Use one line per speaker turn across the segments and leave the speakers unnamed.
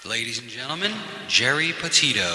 Ladies and gentlemen, Geri Petito.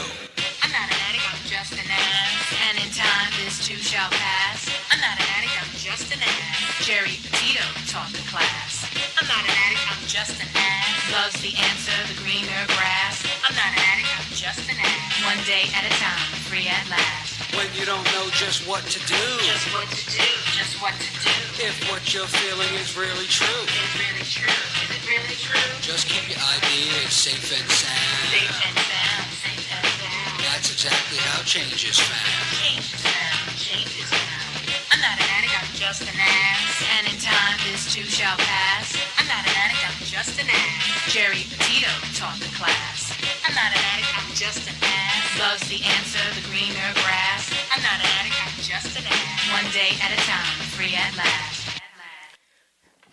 I'm not an addict, I'm just an ass. And in time, this too shall pass. I'm not an addict, I'm just an ass. Geri Petito taught the class. I'm not an addict, I'm just an ass. Loves the answer, the greener grass. I'm not an addict, I'm just an ass. One day at a time, free at last.
When you don't know just what to do,
Just what to do, just what to do.
if what you're feeling is really true,
Is it really true? Is it really true?
just keep your ideas safe and sound.
Safe and sound, safe and sound.
That's exactly how change is found.
Change is found, change is found. I'm not an addict, I'm just an ass. And in time, this too shall pass. I'm not an addict, I'm just an ass. Geri Petito taught the class. I'm not an addict, I'm just an ass. Loves the answer, the greener grass. I'm not an addict, I'm just an ass. One day at a time, free at last.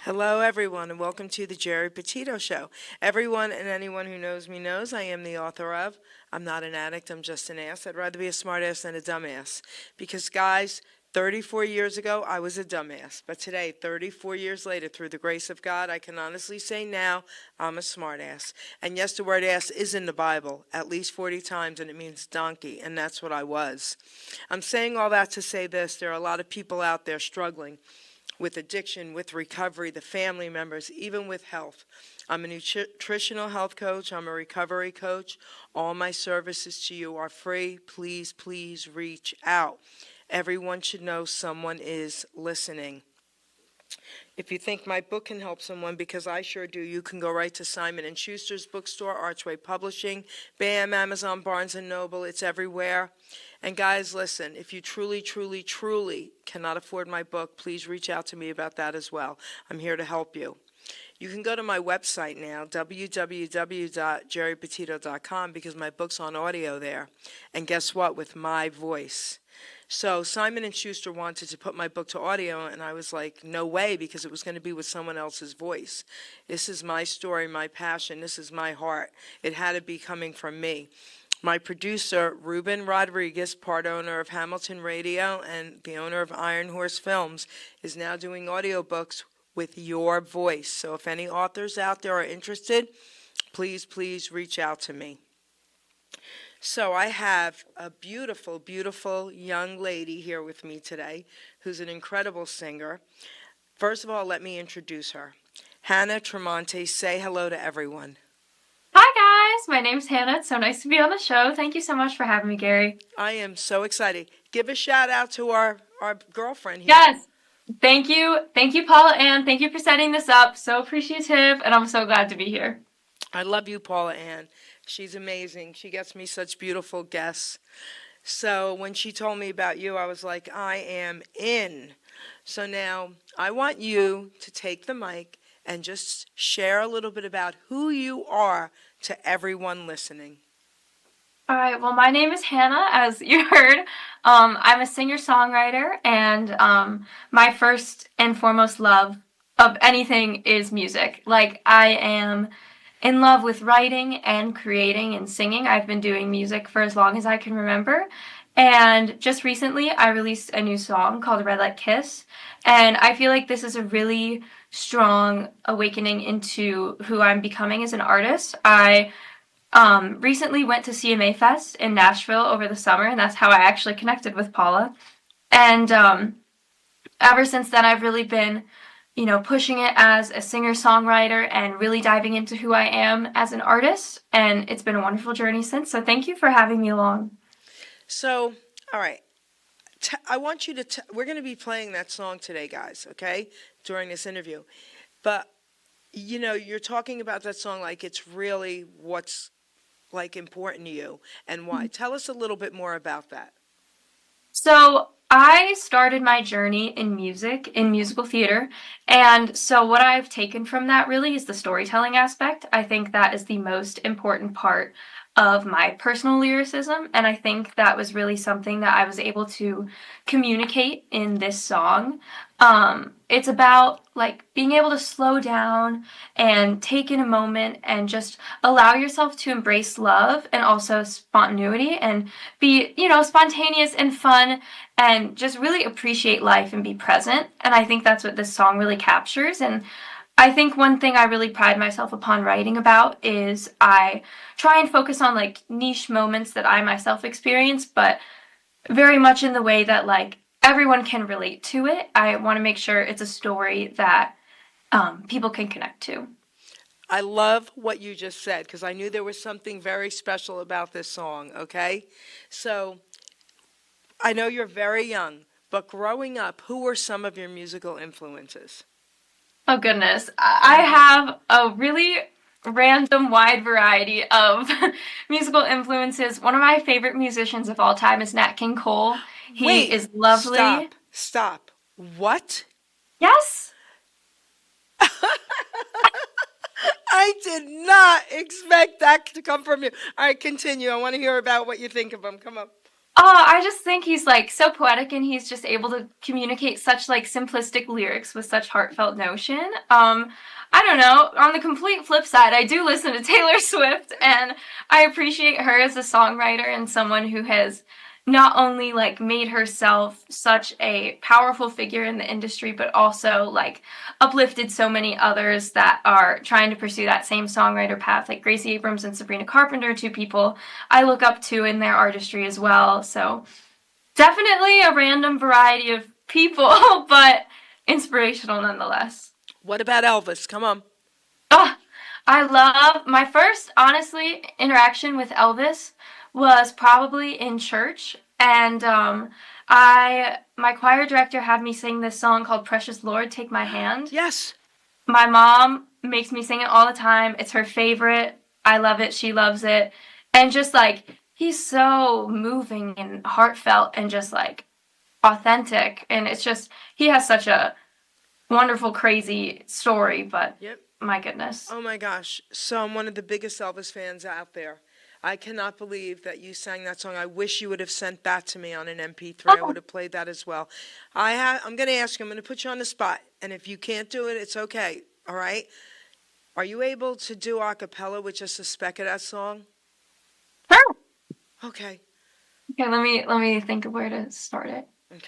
Hello, everyone, and welcome to the Geri Petito Show. Everyone and anyone who knows me knows I am the author of I'm Not an Addict, I'm Just an Ass. I'd rather be a smart ass than a dumbass. Because, guys, 34 years ago, I was a dumbass. But today, 34 years later, through the grace of God, I can honestly say now I'm a smart ass. And yes, the word ass is in the Bible at least 40 times, and it means donkey, and that's what I was. I'm saying all that to say this. There are a lot of people out there struggling with addiction, with recovery, the family members, even with health. I'm a nutritional health coach. I'm a recovery coach. All my services to you are free. Please, please reach out. Everyone should know someone is listening. If you think my book can help someone, because I sure do, you can go right to Simon & Schuster's bookstore, Archway Publishing, BAM, Amazon, Barnes & Noble. It's everywhere. And guys, listen, if you truly, truly, truly cannot afford my book, please reach out to me about that as well. I'm here to help you. You can go to my website now, www.geripetito.com, because my book's on audio there. And guess what? With my voice. So Simon & Schuster wanted to put my book to audio, and I was like, no way, because it was going to be with someone else's voice. This is my story, my passion. This is my heart. It had to be coming from me. My producer, Ruben Rodriguez, part owner of Hamilton Radio and the owner of Iron Horse Films, is now doing audiobooks with your voice. So if any authors out there are interested, please, please reach out to me. So I have a beautiful, beautiful young lady here with me today who's an incredible singer. First of all, let me introduce her. Hannah Tramonte, say hello to everyone.
Hi guys, my name's Hannah. It's so nice to be on the show. Thank you so much for having me, Geri.
I am so excited. Give a shout out to our girlfriend here.
Yes, thank you, Paula Ann. Thank you for setting this up. So appreciative, and I'm so glad to be here.
I love you, Paula Ann. She's amazing. She gets me such beautiful guests. So when she told me about you, I was like, I am in. So now I want you to take the mic and just share a little bit about who you are to everyone listening.
All right, well, my name is Hannah, as you heard. I'm a singer-songwriter, and my first and foremost love of anything is music. Like, I am in love with writing and creating and singing. I've been doing music for as long as I can remember. And just recently, I released a new song called Red Light Kiss. And I feel like this is a really strong awakening into who I'm becoming as an artist. I recently went to CMA Fest in Nashville over the summer, and that's how I actually connected with Paula. And ever since then, I've really been pushing it as a singer-songwriter and really diving into who I am as an artist. And it's been a wonderful journey since. So thank you for having me along.
So, all right. I want you to, we're going to be playing that song today, guys, okay, during this interview. But, you're talking about that song like it's really what's, like, important to you and why. Tell us a little bit more about that.
So I started my journey in music, in musical theater, and so what I've taken from that really is the storytelling aspect. I think that is the most important part of my personal lyricism, and I think that was really something that I was able to communicate in this song. It's about like being able to slow down and take in a moment and just allow yourself to embrace love and also spontaneity and be, spontaneous and fun and just really appreciate life and be present. And I think that's what this song really captures. And I think one thing I really pride myself upon writing about is I try and focus on like niche moments that I myself experience, but very much in the way that like everyone can relate to it. I want to make sure it's a story that people can connect to.
I love what you just said because I knew there was something very special about this song, okay? So I know you're very young, but growing up, who were some of your musical influences?
Oh goodness. I have a really random wide variety of musical influences. One of my favorite musicians of all time is Nat King Cole. He
Wait,
is lovely.
stop. What?
Yes.
I did not expect that to come from you. All right, continue. I want to hear about what you think of him. Come on.
Oh, I just think he's like so poetic and he's just able to communicate such like simplistic lyrics with such heartfelt notion. I don't know. On the complete flip side, I do listen to Taylor Swift and I appreciate her as a songwriter and someone who has not only like made herself such a powerful figure in the industry, but also like uplifted so many others that are trying to pursue that same songwriter path, like Gracie Abrams and Sabrina Carpenter, two people I look up to in their artistry as well. So definitely a random variety of people, but inspirational nonetheless.
What about Elvis? Come on.
Oh, I love my first, honestly, interaction with Elvis was probably in church, and I my choir director had me sing this song called "Precious Lord, Take My Hand."
Yes.
My mom makes me sing it all the time. It's her favorite. I love it. She loves it, and just like he's so moving and heartfelt and just like authentic, and it's just he has such a wonderful, crazy story, but
Yep.
my goodness.
Oh my gosh. So I'm one of the biggest Elvis fans out there. I cannot believe that you sang that song. I wish you would have sent that to me on an MP3. I would have played that as well. I'm going to ask you, I'm going to put you on the spot. And if you can't do it, it's okay. All right? Are you able to do a cappella with just a speck of that song?
Sure.
Okay.
Okay, let me think of where to start it.
Okay.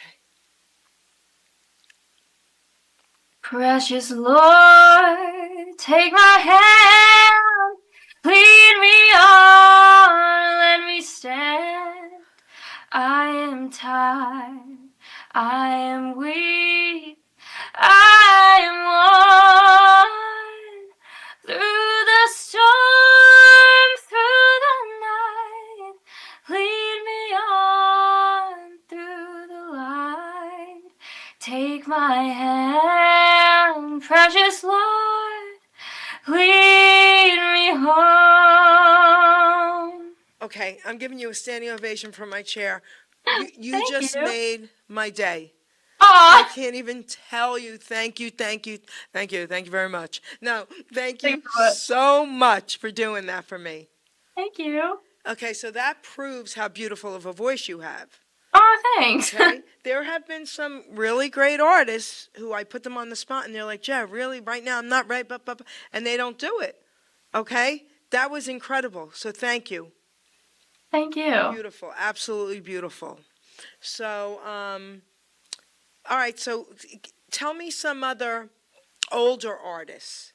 Precious Lord, take my hand, lead me on, let me stand. I am tired, I am weak, I am worn. Through the storm, through the night, lead me on through the light. Take my hand, precious Lord, lead me home.
Okay, I'm giving you a standing ovation from my chair. You
Thank
just
you.
made my day. I
Aw,
can't even tell you. Thank you, thank you, thank you, thank you very much. No, thank you
Thanks so much.
so much for doing that for me.
Thank you.
Okay, so that proves how beautiful of a voice you have.
Aw, thanks.
Okay, there have been some really great artists who I put them on the spot and they're like, "Yeah, really, right now I'm not right, but," and they don't do it. Okay, that was incredible. So thank you.
Thank you.
Beautiful, absolutely beautiful. So, all right, so tell me some other older artists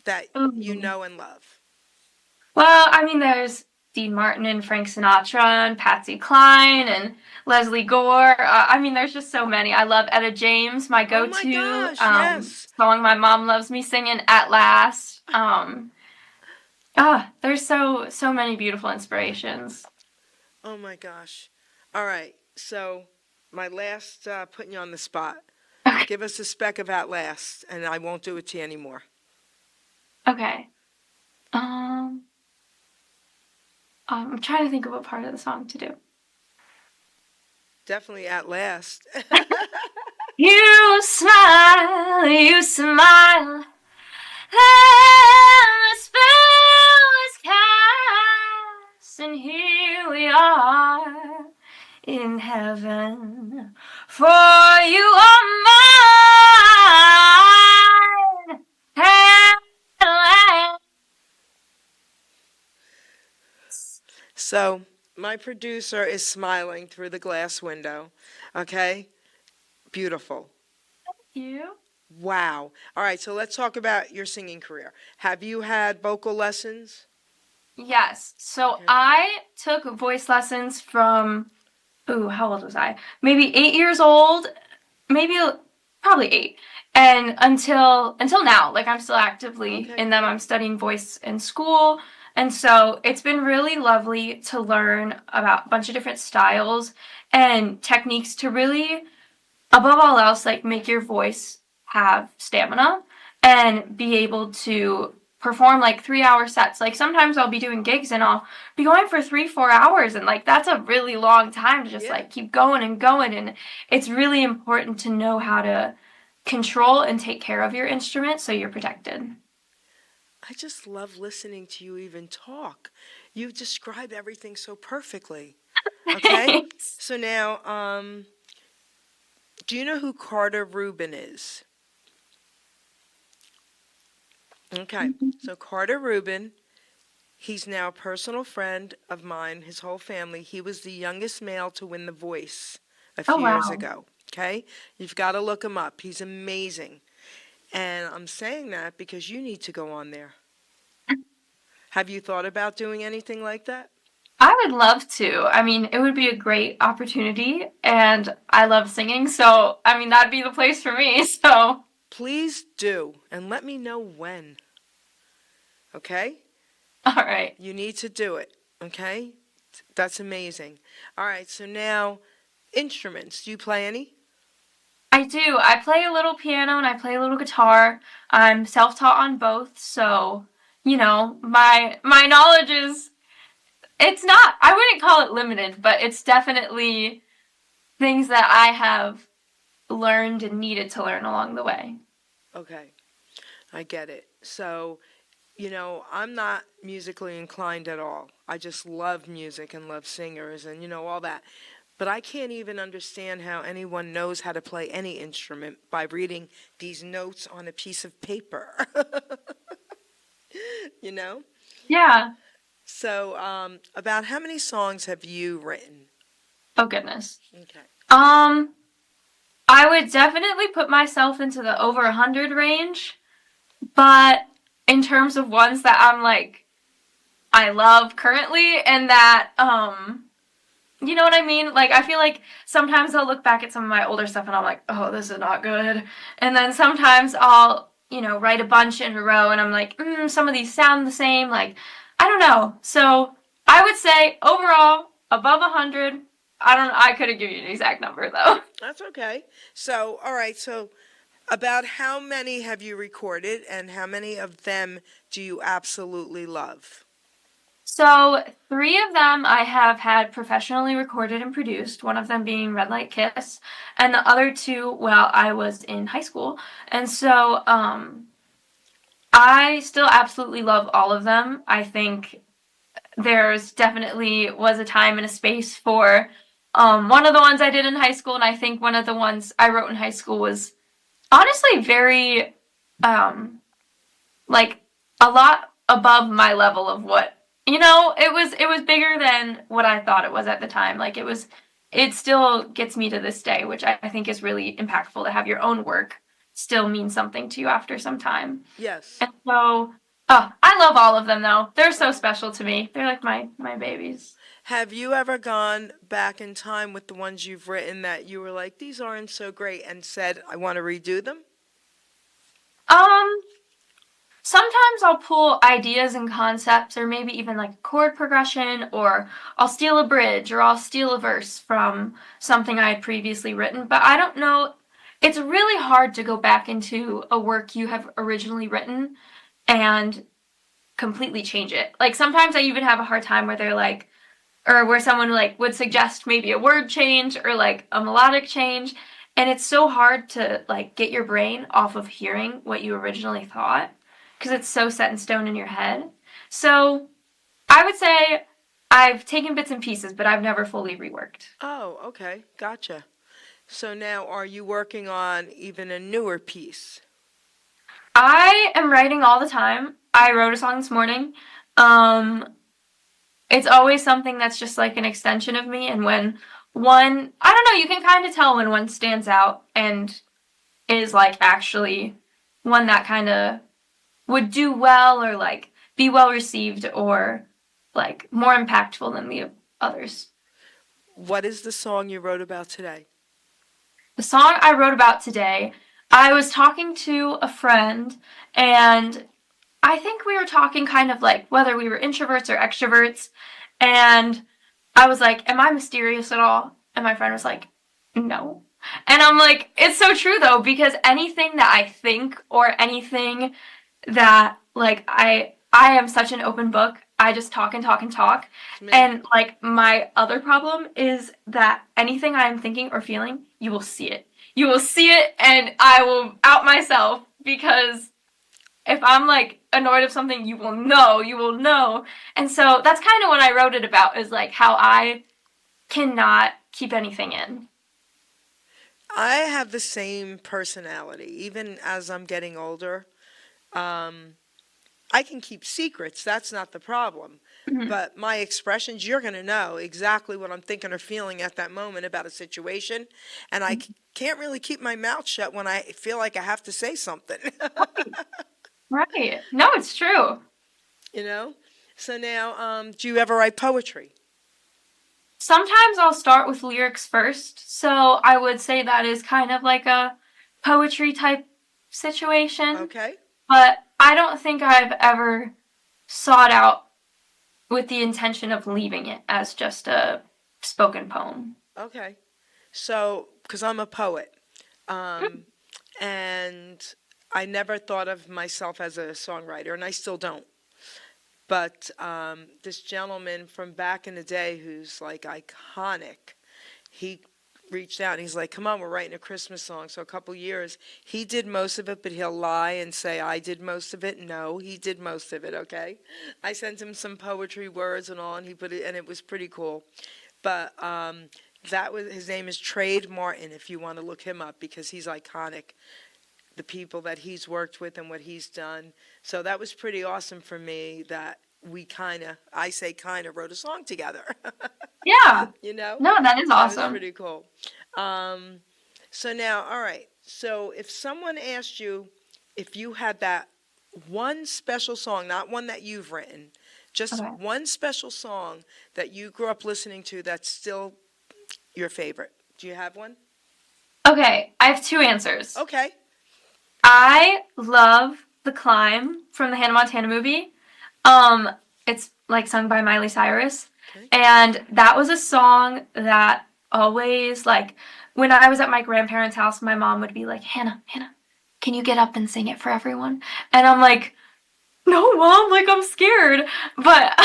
that you
Ooh.
know and love.
Well, I mean, there's Dean Martin and Frank Sinatra and Patsy Cline and Leslie Gore. I mean, there's just so many. I love Etta James, my
Oh my
go-to
gosh, yes.
song. My mom loves me singing "At Last." There's so many beautiful inspirations.
Oh my gosh. All right, so my last putting you on the spot. Give us a speck of At Last, and I won't do it to you anymore.
Okay. I'm trying to think of what part of the song to do.
Definitely At Last.
You smile, and the spell is cast, and here we are in heaven, for you are mine. At last.
So my producer is smiling through the glass window. Okay? Beautiful.
You?
Wow. All right, so let's talk about your singing career. Have you had vocal lessons?
Yes. So
Okay.
I took voice lessons from, ooh, how old was I? Maybe 8 years old, maybe probably eight. And until now, like I'm still actively
Okay.
in them. I'm studying voice in school. And so it's been really lovely to learn about a bunch of different styles and techniques to really, above all else, like make your voice have stamina and be able to perform like 3 hour sets. Like sometimes I'll be doing gigs and I'll be going for 3, 4 hours, and like that's a really long time to just
Yeah.
like keep going and going. And it's really important to know how to control and take care of your instrument so you're protected.
I just love listening to you even talk. You describe everything so perfectly. Okay?
Thanks.
So now, do you know who Carter Rubin is? Okay. So Carter Rubin, he's now a personal friend of mine, his whole family. He was the youngest male to win The Voice a
Oh
few years
wow.
ago. Okay? You've got to look him up. He's amazing. And I'm saying that because you need to go on there. Have you thought about doing anything like that?
I would love to. I mean, it would be a great opportunity, and I love singing, so I mean, that'd be the place for me. So,
Please do, and let me know when. Okay?
all right.
You need to do it. Okay? That's amazing. All right, so now, instruments. Do you play any?
I do. I play a little piano and I play a little guitar. I'm self-taught on both, so my knowledge is it's not I wouldn't call it limited, but it's definitely things that I have learned and needed to learn along the way.
Okay, I get it. So, I'm not musically inclined at all. I just love music and love singers and, all that. But I can't even understand how anyone knows how to play any instrument by reading these notes on a piece of paper. you know?
Yeah.
So, about how many songs have you written?
Oh goodness.
Okay.
Um, I would definitely put myself into the over 100 range, but in terms of ones that I'm like I love currently and that you know what I mean? Like I feel like sometimes I'll look back at some of my older stuff and I'm like, "Oh, this is not good." And then sometimes I'll, write a bunch in a row and I'm like, some of these sound the same." Like, I don't know. So, I would say overall above 100. I couldn't give you an exact number though.
That's okay. So, all right. So, about how many have you recorded and how many of them do you absolutely love?
So, three of them I have had professionally recorded and produced, one of them being Red Light Kiss, and the other two while I was in high school. And so, I still absolutely love all of them. I think there's definitely was a time and a space for one of the ones I did in high school, and I think one of the ones I wrote in high school was honestly very, um, like a lot above my level of what it was bigger than what I thought it was at the time. Like it still gets me to this day, which I think is really impactful to have your own work still mean something to you after some time.
Yes.
And so, oh, I love all of them though. They're so special to me. They're like my babies.
Have you ever gone back in time with the ones you've written that you were like, these aren't so great, and said, I want to redo them?
Um, Sometimes I'll pull ideas and concepts, or maybe even like a chord progression, or I'll steal a bridge, or I'll steal a verse from something I had previously written. But I don't know. It's really hard to go back into a work you have originally written and completely change it. Like sometimes I even have a hard time where they're like, or where someone like would suggest maybe a word change or like a melodic change. And it's so hard to like get your brain off of hearing what you originally thought because it's so set in stone in your head. So I would say I've taken bits and pieces, but I've never fully reworked.
Oh, okay. Gotcha. So now are you working on even a newer piece?
I am writing all the time. I wrote a song this morning. Um, it's always something that's just like an extension of me. And when one, I don't know, you can kind of tell when one stands out and is like actually one that kind of would do well or like be well received or like more impactful than the others.
What is the song you wrote about today?
The song I wrote about today, I was talking to a friend, and I think we were talking kind of like whether we were introverts or extroverts, and I was like, "Am I mysterious at all?" And my friend was like, "No." And I'm like, it's so true though, because anything that I think or anything that like I am such an open book. I just talk and talk and talk.
Me.
And like my other problem is that anything I am thinking or feeling, you will see it. You will see it and I will out myself because if I'm like annoyed of something, you will know, you will know. And so that's kind of what I wrote it about is like how I cannot keep anything in.
I have the same personality, even as I'm getting older. I can keep secrets, that's not the problem.
Mhm.
But my expressions, you're going to know exactly what I'm thinking or feeling at that moment about a situation. And I can't really keep my mouth shut when I feel like I have to say something,
Right. No, it's true.
you know? So now, do you ever write poetry?
Sometimes I'll start with lyrics first, so I would say that is kind of like a poetry type situation,
Okay.
but I don't think I've ever sought out with the intention of leaving it as just a spoken poem.
Okay. So, because I'm a poet, and I never thought of myself as a songwriter, and I still don't. But this gentleman from back in the day who's like iconic, he reached out and he's like, come on, we're writing a Christmas song. So a couple years, he did most of it, but he'll lie and say, I did most of it. No, he did most of it, okay? I sent him some poetry words and all, and he put it, and it was pretty cool. But that was, his name is Trade Martin, if you want to look him up, because he's iconic. The people that he's worked with and what he's done. So that was pretty awesome for me that we I say wrote a song together.
Yeah.
You know?
No, that is
That was
awesome.
pretty cool. So now, all right. So if someone asked you if you had that one special song, not one that you've written, just
Okay.
one special song that you grew up listening to that's still your favorite. Do you have one?
Okay, I have two answers.
Okay.
I love The Climb from the Hannah Montana movie. It's like sung by Miley Cyrus.
Okay.
And that was a song that always like when I was at my grandparents' house, my mom would be like, Hannah, can you get up and sing it for everyone? And I'm like, no, mom, like I'm scared. But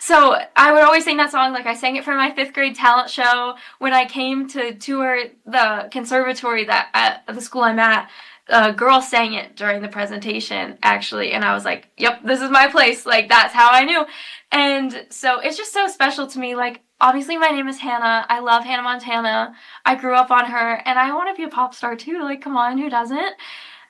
so I would always sing that song. Like I sang it for my 5th grade talent show. When I came to tour the conservatory that at the school I'm at, a girl sang it during the presentation actually, and I was like, yep, this is my place. Like that's how I knew. And so it's just so special to me. Like obviously my name is Hannah. I love Hannah Montana. I grew up on her and I want to be a pop star too. Like come on, who doesn't?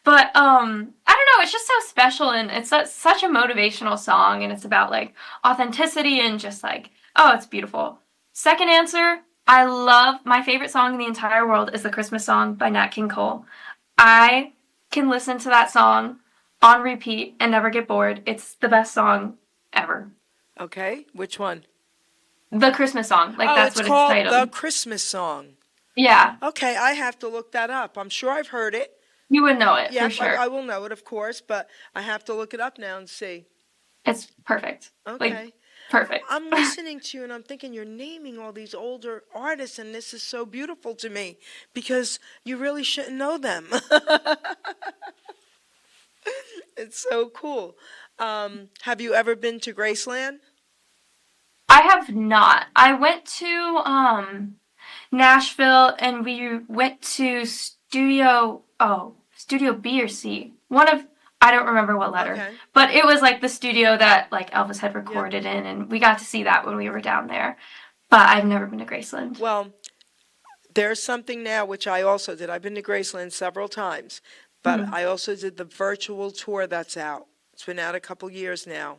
But I don't know, it's just so special and it's such a motivational song and it's about like authenticity and just like, oh, it's beautiful. Second answer, I love my favorite song in the entire world is the Christmas song by Nat King Cole. I can listen to that song on repeat and never get bored. It's the best song ever.
Okay. Which one?
The Christmas song, like that's
it's
what
called
it's titled.
The Christmas Song.
Yeah,
Okay, I have to look that up. I'm sure I've heard it.
you would know it
Yeah,
for sure.
I will know it, of course, but I have to look it up now and see.
It's perfect.
Okay.
Like, perfect.
I'm listening to you and I'm thinking you're naming all these older artists, and this is so beautiful to me because you really shouldn't know them. It's so cool. Have you ever been to Graceland?
I have not. I went to Nashville and we went to Studio B or C. I don't remember what letter.
Okay.
But it was like the studio that like Elvis had recorded in and we got to see that when we were down there. But I've never been to Graceland.
Well, there's something now which I also did. I've been to Graceland several times, but I also did the virtual tour that's out. It's been out a couple years now.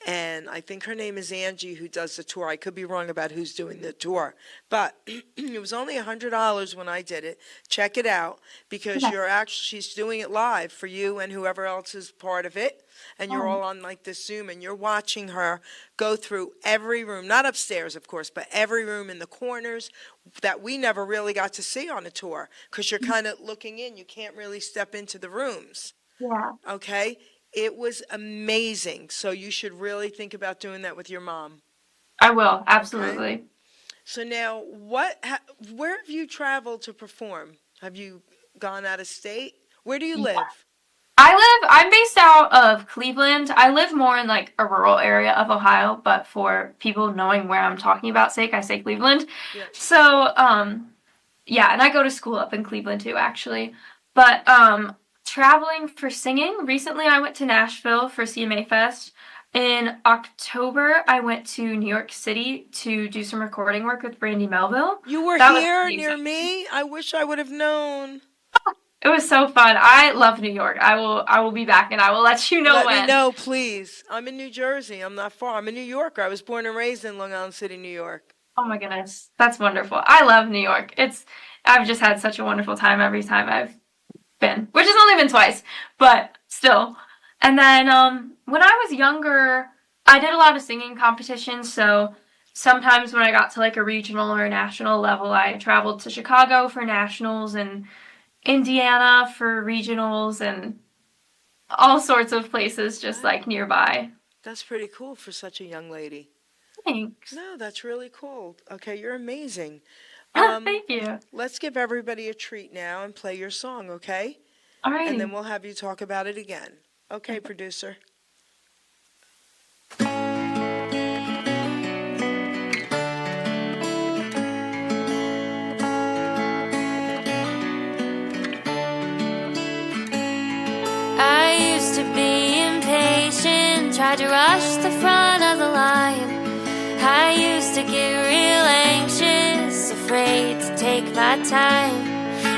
and I think her name is Angie, who does the tour. I could be wrong about who's doing the tour, but it was only $100 when I did it. Check it out, because
Okay.
she's doing it live for you and whoever else is part of it, and you're all on like this Zoom, and you're watching her go through every room, not upstairs, of course, but every room in the corners that we never really got to see on a tour, because you're kind of looking in. You can't really step into the rooms,
Yeah.
okay? It was amazing. So you should really think about doing that with your mom.
I will, absolutely.
So now, where have you traveled to perform? Have you gone out of state? Where do you live?
I'm based out of Cleveland. I live more in like a rural area of Ohio, but for people knowing where I'm talking about sake, I say Cleveland.
Yeah.
So, yeah, and I go to school up in Cleveland too, actually. But, traveling for singing, recently I went to Nashville for CMA Fest. In October, I went to New York City to do some recording work with Brandy Melville.
You were
That was
here
amazing.
near me? I wish I would have known.
It was so fun. I love New York. I will be back and I will let you know
Let
when.
me know, please. I'm in New Jersey. I'm not far. I'm a New Yorker. I was born and raised in Long Island City, New York.
Oh my goodness. That's wonderful. I love New York. I've just had such a wonderful time every time I've been, which has only been twice, but still. And then when I was younger, I did a lot of singing competitions, so sometimes when I got to like a regional or a national level, I traveled to Chicago for nationals and Indiana for regionals and all sorts of places just like nearby.
That's pretty cool for such a young lady.
Thanks.
No, that's really cool. Okay, you're amazing.
Thank you.
Let's give everybody a treat now and play your song, okay?
All right.
And then we'll have you talk about it again. Okay, producer.
I used to be impatient, tried to rush the front of the line. I used to get real anxious, afraid to take my time.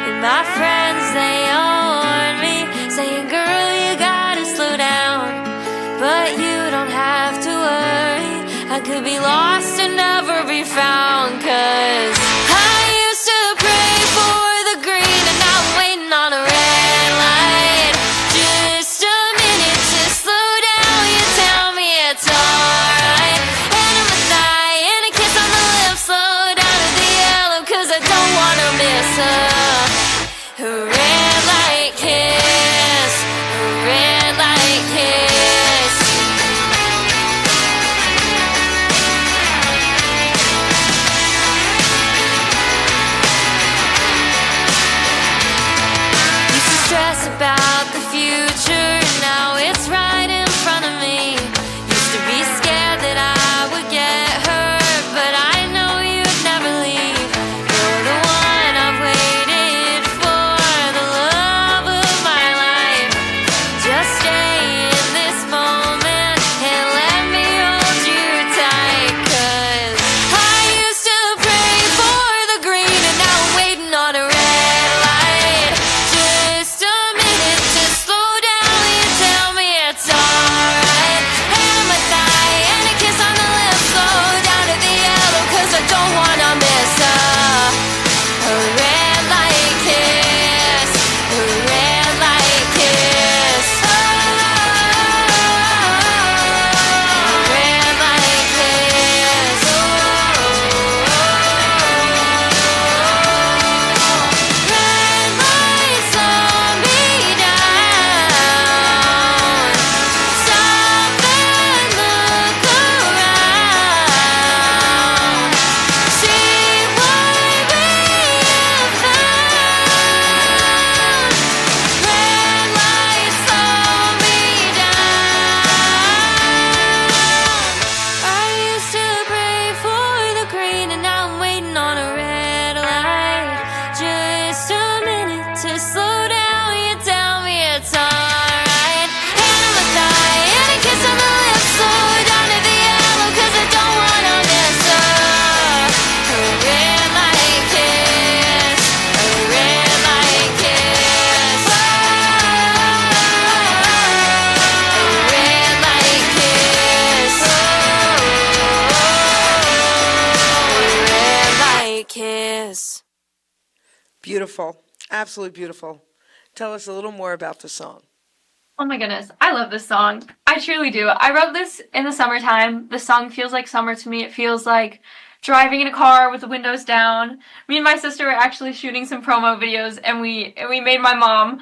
And my friends, they all warned me, saying, girl, you gotta slow down. But you don't have to worry, I could be lost and never be found. 'Cause I used to pray for the green, and now I'm waiting on a red light. Just a minute to slow down, you tell me it's alright. And I'm a thigh and a kiss on the lips, slow down to the yellow, 'cause I don't wanna miss a red light kiss, a red light kiss. Used to stress about the future, now it's right in front of me. Used to be scared that I would get hurt, but I know you'd never leave. You're the one I've waited for, happiness.
Beautiful. Absolutely beautiful. Tell us a little more about the song.
Oh my goodness, I love this song. I truly do. I wrote this in the summertime. The song feels like summer to me. It feels like driving in a car with the windows down. Me and my sister were actually shooting some promo videos, and we made my mom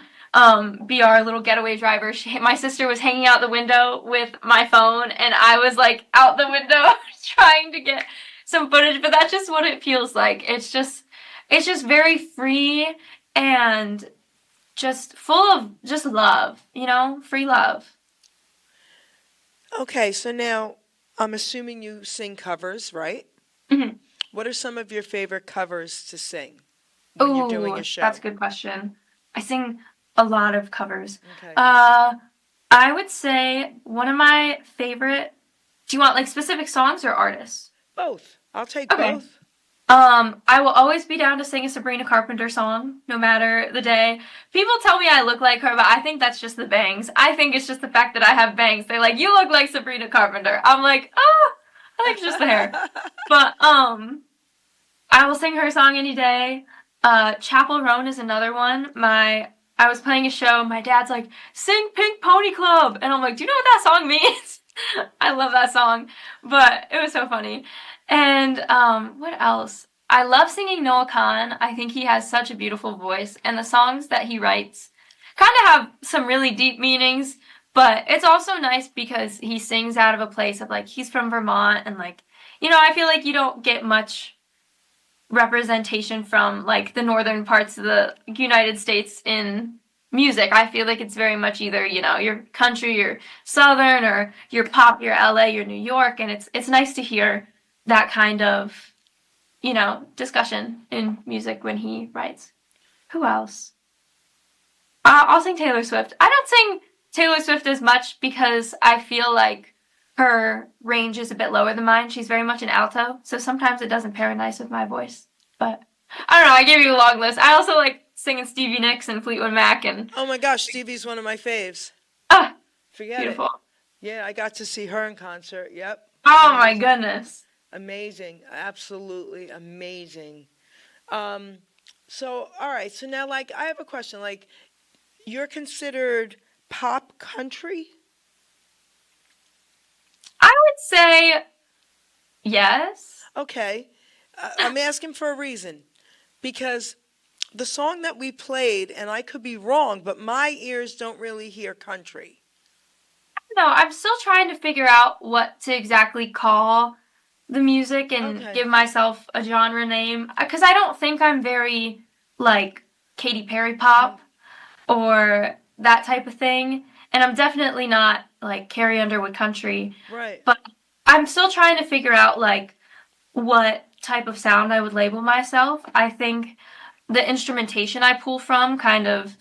be our little getaway driver. My sister was hanging out the window with my phone, and I was like out the window trying to get some footage. But that's just what it feels like. It's just very free and just full of just love, free love.
Okay, so now I'm assuming you sing covers, right?
Mhm.
What are some of your favorite covers to sing when you're doing a show?
That's a good question. I sing a lot of covers.
Okay.
I would say one of my favorite. Do you want like specific songs or artists?
Both. I'll take
Okay.
both.
I will always be down to sing a Sabrina Carpenter song, no matter the day. People tell me I look like her, but I think that's just the bangs. I think it's just the fact that I have bangs. They're like, you look like Sabrina Carpenter. I'm like, oh, I think it's just the hair. But, I will sing her song any day. Chapel Roan is another one. I was playing a show, my dad's like, sing Pink Pony Club! And I'm like, do you know what that song means? I love that song, but it was so funny. And what else? I love singing Noah Kahan. I think he has such a beautiful voice, and the songs that he writes kind of have some really deep meanings, but it's also nice because he sings out of a place of like he's from Vermont, and like, I feel like you don't get much representation from like the northern parts of the United States in music. I feel like it's very much either, you're country, you're southern, or you're pop, you're LA, you're New York, and it's nice to hear that kind of, discussion in music when he writes. Who else? I'll sing Taylor Swift. I don't sing Taylor Swift as much because I feel like her range is a bit lower than mine. She's very much an alto, so sometimes it doesn't pair nice with my voice. But I don't know, I gave you a long list. I also like singing Stevie Nicks and Fleetwood Mac and
Oh my gosh, Stevie's one of my faves. Forget
beautiful.
it. Yeah, I got to see her in concert. Yep.
Oh my goodness.
Amazing. Absolutely amazing. So, all right. So now, like, I have a question. Like, you're considered pop country?
I would say yes.
Okay. I'm asking for a reason. Because the song that we played, and I could be wrong, but my ears don't really hear country.
No, I'm still trying to figure out what to exactly call the music and
Okay.
give myself a genre name. Because I don't think I'm very, like, Katy Perry pop or that type of thing. And I'm definitely not, like, Carrie Underwood country.
Right.
But I'm still trying to figure out, like, what type of sound I would label myself. I think the instrumentation I pull from kind of,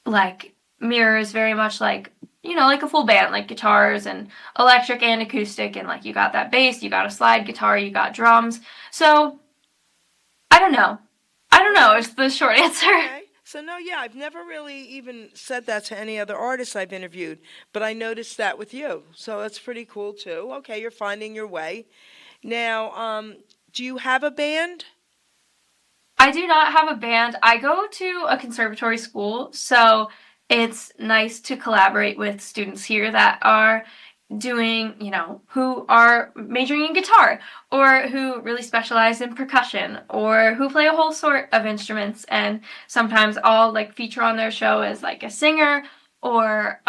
like, mirrors very much, like, like a full band, like guitars and electric and acoustic, and like you got that bass, you got a slide guitar, you got drums. So, I don't know. It's the short answer.
Okay. So, no, yeah, I've never really even said that to any other artists I've interviewed, but I noticed that with you. So that's pretty cool, too. Okay, you're finding your way. Now, do you have a band?
I do not have a band. I go to a conservatory school, so it's nice to collaborate with students here that are doing, who are majoring in guitar, or who really specialize in percussion, or who play a whole sort of instruments, and sometimes I'll, like, feature on their show as, like, a singer, or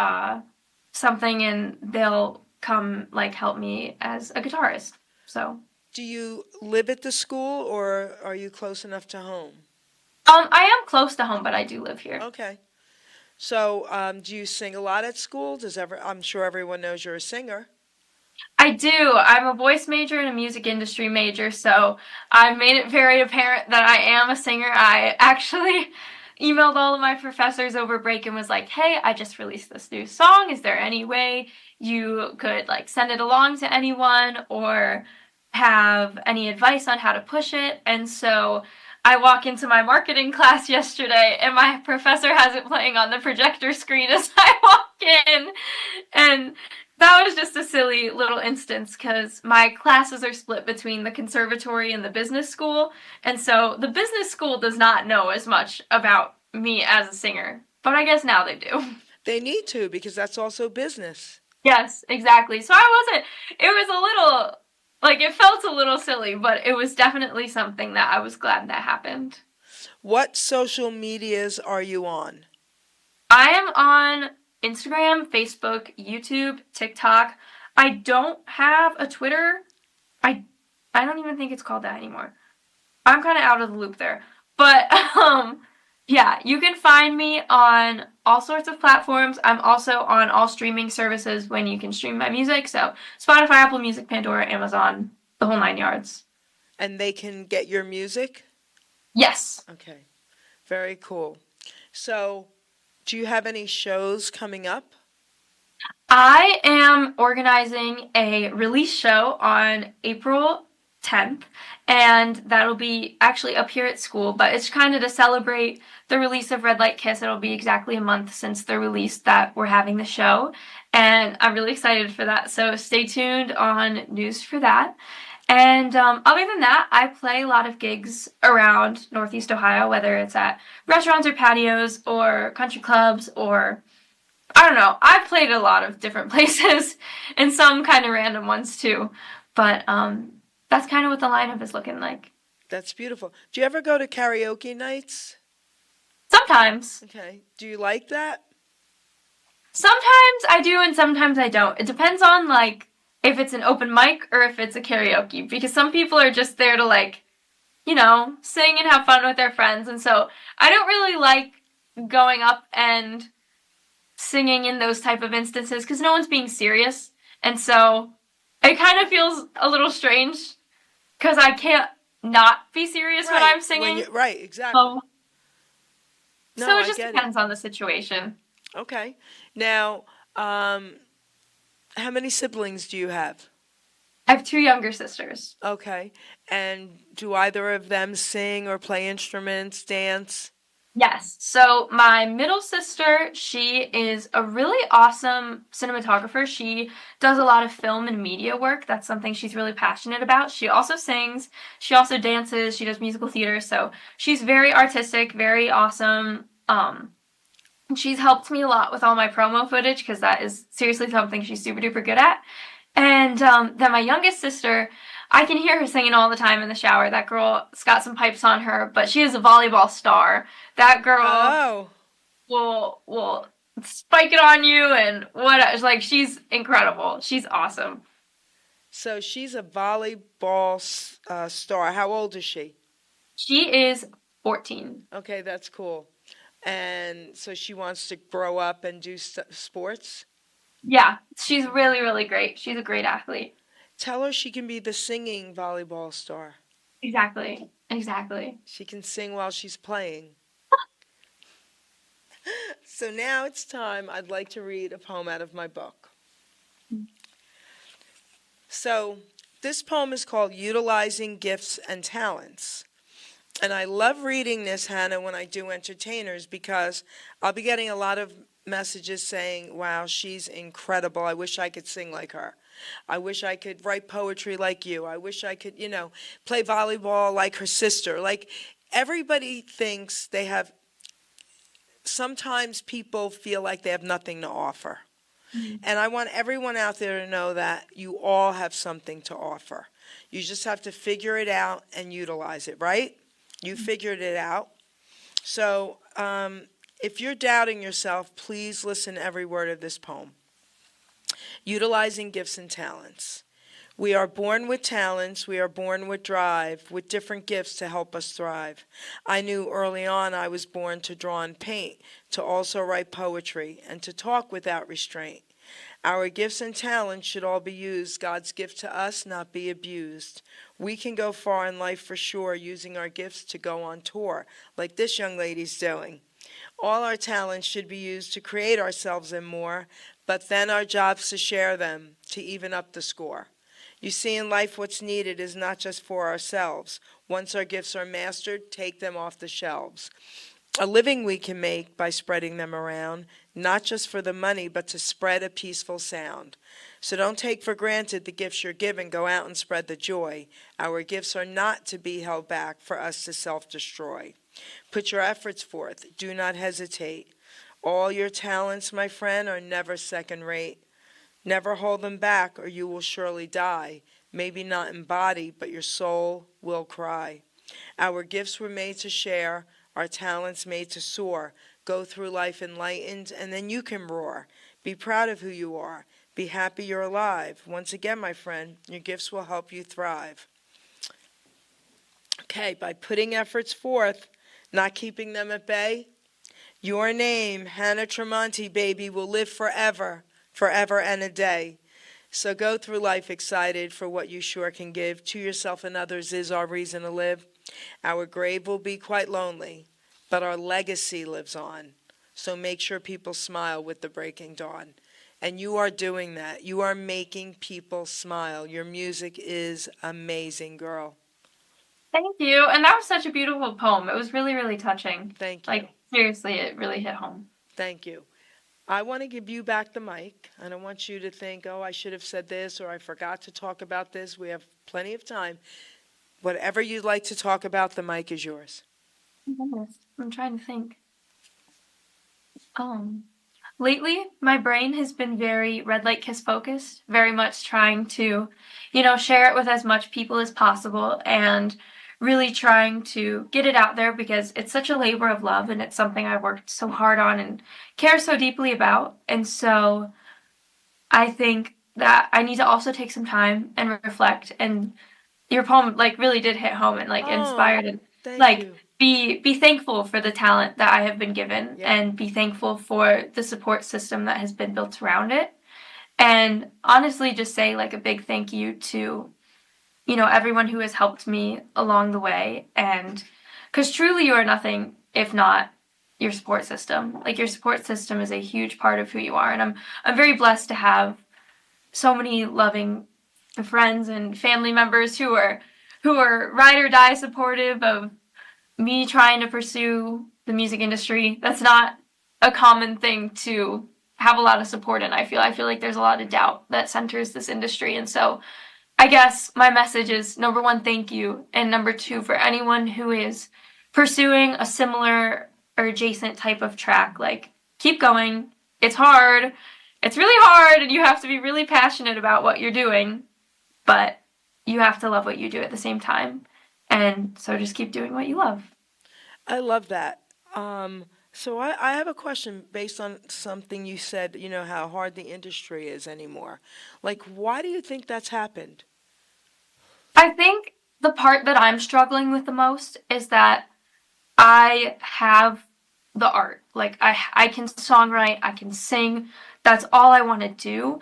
something, and they'll come, like, help me as a guitarist, so.
Do you live at the school, or are you close enough to home?
I am close to home, but I do live here.
Okay. So, do you sing a lot at school? I'm sure everyone knows you're a singer.
I do. I'm a voice major and a music industry major, so I've made it very apparent that I am a singer. I actually emailed all of my professors over break and was like, hey, I just released this new song. Is there any way you could, like, send it along to anyone or have any advice on how to push it? And so I walk into my marketing class yesterday, and my professor has it playing on the projector screen as I walk in. And That was just a silly little instance because my classes are split between the conservatory and the business school. And so the business school does not know as much about me as a singer. But I guess now they do.
They need to because that's also business.
Yes, exactly. So I wasn't, it was a little, like, it felt a little silly, but it was definitely something that I was glad that happened.
What social medias are you on?
I am on Instagram, Facebook, YouTube, TikTok. I don't have a Twitter. I I don't even think it's called that anymore. I'm kind of out of the loop there. But yeah, you can find me on all sorts of platforms. I'm also on all streaming services when you can stream my music. So Spotify, Apple Music, Pandora, Amazon, the whole 9 yards.
And they can get your music?
Yes.
Okay. Very cool. So, do you have any shows coming up?
I am organizing a release show on April 10th, and that'll be actually up here at school, but it's kind of to celebrate the release of Red Light Kiss. It'll be exactly a month since the release that we're having the show, and I'm really excited for that, so stay tuned on news for that. And other than that, I play a lot of gigs around Northeast Ohio, whether it's at restaurants or patios or country clubs or I don't know. I've played a lot of different places and some kind of random ones too. But that's kind of what the lineup is looking like.
That's beautiful. Do you ever go to karaoke nights?
Sometimes.
Okay. Do you like that?
Sometimes I do and sometimes I don't. It depends on like if it's an open mic or if it's a karaoke because some people are just there to like, sing and have fun with their friends. And so I don't really like going up and singing in those type of instances because no one's being serious. And so it kind of feels a little strange because I can't not be serious when I'm singing.
Right, exactly.
So it just depends on the situation.
Okay. Now, how many siblings do you have?
I have 2 younger sisters.
Okay. And do either of them sing or play instruments, dance?
Yes. So my middle sister, she is a really awesome cinematographer. She does a lot of film and media work. That's something she's really passionate about. She also sings. She also dances. She does musical theater. So she's very artistic, very awesome. She's helped me a lot with all my promo footage because that is seriously something she's super duper good at. And then my youngest sister, I can hear her singing all the time in the shower. That girl's got some pipes on her, but she is a volleyball star. That girl will spike it on you and what? Like she's incredible. She's awesome.
So she's a volleyball star. How old is she?
She is 14.
Okay, that's cool. And so she wants to grow up and do sports?
Yeah, she's really, really great. She's a great athlete.
Tell her she can be the singing volleyball star.
Exactly.
She can sing while she's playing. So now it's time. I'd like to read a poem out of my book. So this poem is called Utilizing Gifts and Talents. And I love reading this, Hannah, when I do entertainers because I'll be getting a lot of messages saying, wow, she's incredible. I wish I could sing like her. I wish I could write poetry like you. I wish I could, play volleyball like her sister. Like everybody thinks they have, sometimes people feel like they have nothing to offer. Mm-hmm. And I want everyone out there to know that you all have something to offer. You just have to figure it out and utilize it, right? You figured it out. So if you're doubting yourself, please listen to every word of this poem. Utilizing gifts and talents. We are born with talents. We are born with drive, with different gifts to help us thrive. I knew early on I was born to draw and paint, to also write poetry, and to talk without restraint. Our gifts and talents should all be used. God's gift to us, not be abused. We can go far in life for sure, using our gifts to go on tour, like this young lady's doing. All our talents should be used to create ourselves and more, but then our job's to share them, to even up the score. You see, in life what's needed is not just for ourselves. Once our gifts are mastered, take them off the shelves. A living we can make by spreading them around, not just for the money, but to spread a peaceful sound. So don't take for granted the gifts you're given. Go out and spread the joy. Our gifts are not to be held back for us to self-destroy. Put your efforts forth. Do not hesitate. All your talents, my friend, are never second rate. Never hold them back, or you will surely die. Maybe not in body, but your soul will cry. Our gifts were made to share, our talents made to soar. Go through life enlightened, and then you can roar. Be proud of who you are. Be happy you're alive. Once again, my friend, your gifts will help you thrive. Okay, by putting efforts forth, not keeping them at bay, your name, Hannah Tramonte, baby, will live forever, forever and a day. So go through life excited for what you sure can give. To yourself and others is our reason to live. Our grave will be quite lonely, but our legacy lives on. So make sure people smile with the breaking dawn. And you are doing that. You are making people smile. Your music is amazing, girl.
Thank you. And that was such a beautiful poem. It was really, really touching.
Thank you.
Like, seriously, it really hit home.
Thank you. I want to give you back the mic. I don't want you to think, oh, I should have said this or I forgot to talk about this. We have plenty of time. Whatever you'd like to talk about, the mic is yours.
I'm trying to think. Lately, my brain has been very red light kiss focused, very much trying to, share it with as much people as possible and really trying to get it out there because it's such a labor of love and it's something I worked so hard on and care so deeply about. And so I think that I need to also take some time and reflect, and your poem really did hit home and inspired, and
Thank you.
be thankful for the talent that I have been given,
Yeah.
and be thankful for the support system that has been built around it. And honestly just say a big thank you to everyone who has helped me along the way, and because truly you are nothing if not your support system. Your support system is a huge part of who you are, and I'm very blessed to have so many loving friends and family members who are ride or die supportive of me trying to pursue the music industry. That's not a common thing to have a lot of support in. I feel like there's a lot of doubt that centers this industry, and so I guess my message is, number one, thank you, and number two, for anyone who is pursuing a similar or adjacent type of track, keep going. It's hard. It's really hard, and you have to be really passionate about what you're doing, but you have to love what you do at the same time. And so just keep doing what you love.
I love that. So I have a question based on something you said, how hard the industry is anymore. Why do you think that's happened?
I think the part that I'm struggling with the most is that I have the art. I can songwrite, I can sing. That's all I want to do.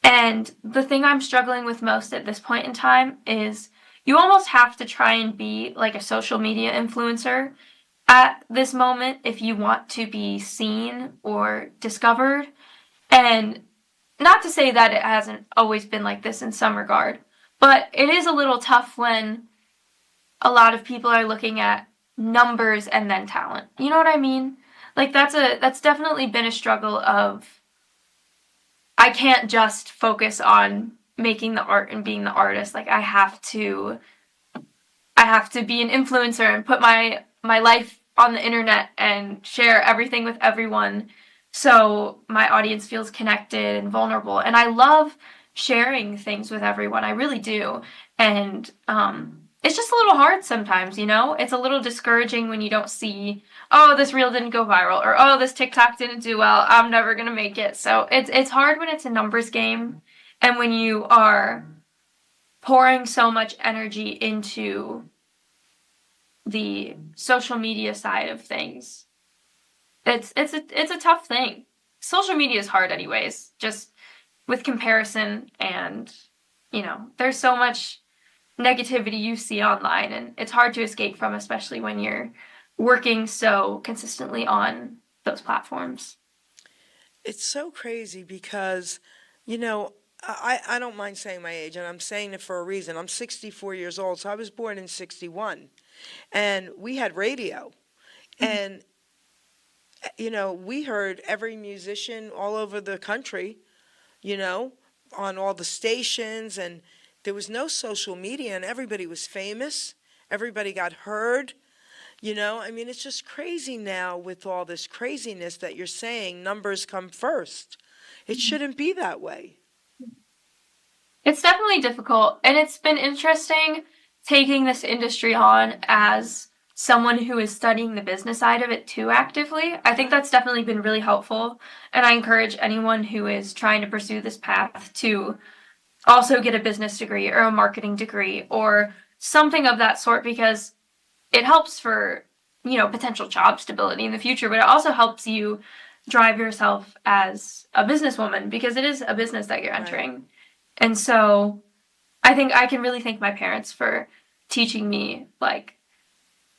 And the thing I'm struggling with most at this point in time is you almost have to try and be a social media influencer at this moment if you want to be seen or discovered. And not to say that it hasn't always been like this in some regard, but it is a little tough when a lot of people are looking at numbers and then talent. You know what I mean? That's definitely been a struggle of, I can't just focus on making the art and being the artist. I have to be an influencer and put my life on the internet and share everything with everyone so my audience feels connected and vulnerable. And I love sharing things with everyone. I really do. And it's just a little hard sometimes, It's a little discouraging when you don't see, oh, this reel didn't go viral, or oh, this TikTok didn't do well, I'm never going to make it. So it's hard when it's a numbers game and when you are pouring so much energy into the social media side of things. It's a tough thing. Social media is hard anyways, just with comparison, and there's so much negativity you see online, and it's hard to escape from, especially when you're working so consistently on those platforms.
It's so crazy because, I don't mind saying my age, and I'm saying it for a reason. I'm 64 years old, so I was born in 61. And we had radio. And we heard every musician all over the country, you know, on all the stations, and there was no social media, and everybody was famous. Everybody got heard. I mean, it's just crazy now with all this craziness that you're saying numbers come first. It shouldn't be that way.
It's definitely difficult, and it's been interesting taking this industry on as someone who is studying the business side of it too actively. I think that's definitely been really helpful, and I encourage anyone who is trying to pursue this path to also get a business degree or a marketing degree or something of that sort, because it helps for, potential job stability in the future, but it also helps you drive yourself as a businesswoman, because it is a business that you're entering. Right. And so I think I can really thank my parents for teaching me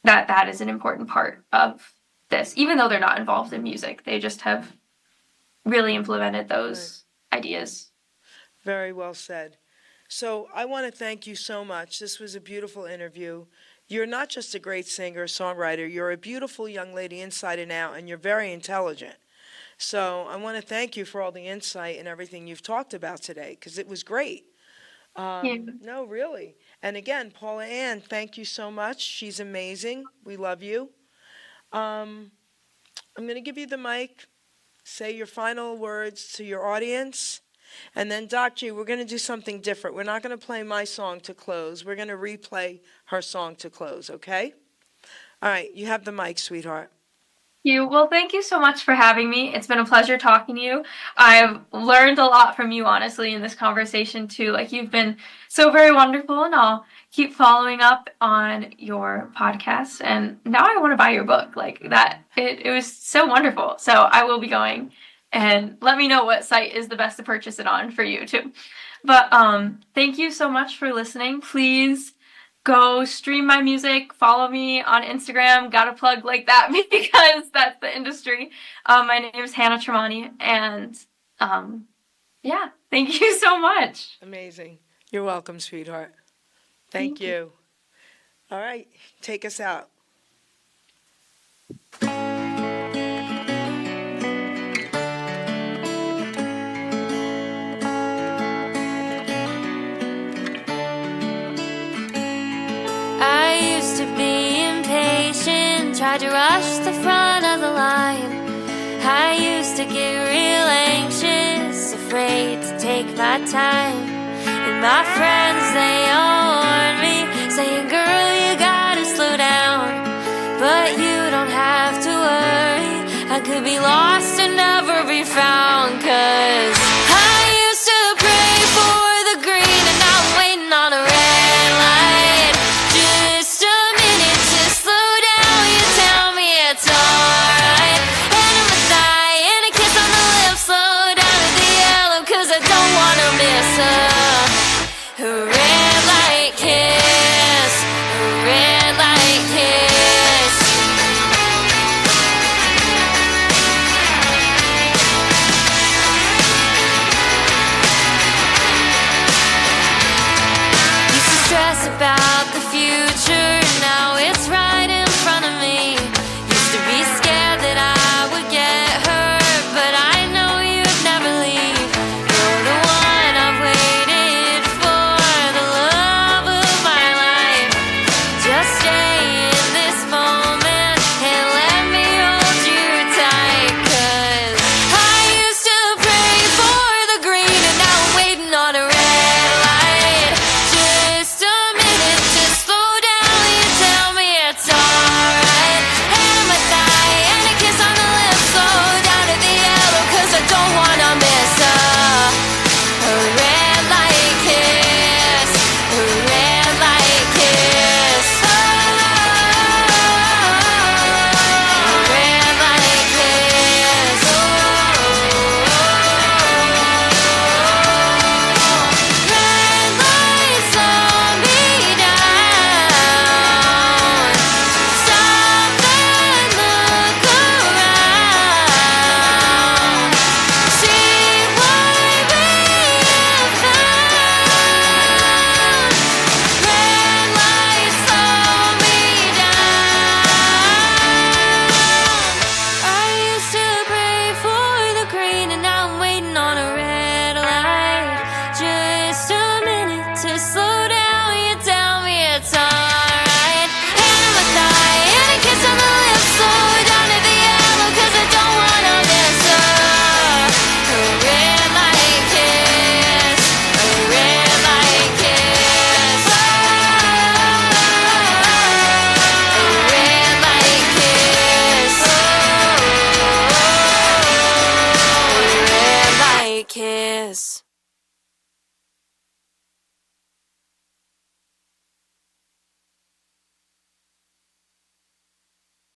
that is an important part of this, even though they're not involved in music. They just have really implemented those ideas.
Very well said. So I want to thank you so much. This was a beautiful interview. You're not just a great singer, songwriter, you're a beautiful young lady inside and out, and you're very intelligent. So I want to thank you for all the insight and everything you've talked about today, because it was great. No, really. And again, Paula Ann, thank you so much. She's amazing. We love you. I'm going to give you the mic. Say your final words to your audience. And then, Doc G, we're going to do something different. We're not going to play my song to close. We're going to replay her song to close, okay? All right, you have the mic, sweetheart.
Well, thank you so much for having me. It's been a pleasure talking to you. I've learned a lot from you, honestly, in this conversation, too. You've been so very wonderful, and I'll keep following up on your podcast. And now I want to buy your book. It was so wonderful. So I will be going, and let me know what site is the best to purchase it on for you, too. But thank you so much for listening. Please go stream my music, follow me on Instagram, got a plug like that because that's the industry. My name is Hannah Tramonte, and thank you so much.
Amazing. You're welcome, sweetheart. Thank you. All right, take us out.
Tried to rush the front of the line. I used to get real anxious, afraid to take my time. And my friends, they all warned me, saying, girl, you gotta slow down. But you don't have to worry, I could be lost and never be found. 'Cause I used to pray for the green, and now I'm waiting on a red light. Just a minute to slow down, you tell me it's alright. And I'm a sigh and a kiss on the lips, slow down to the yellow, 'cause I don't wanna miss a red light kiss, a red light kiss. Christmas.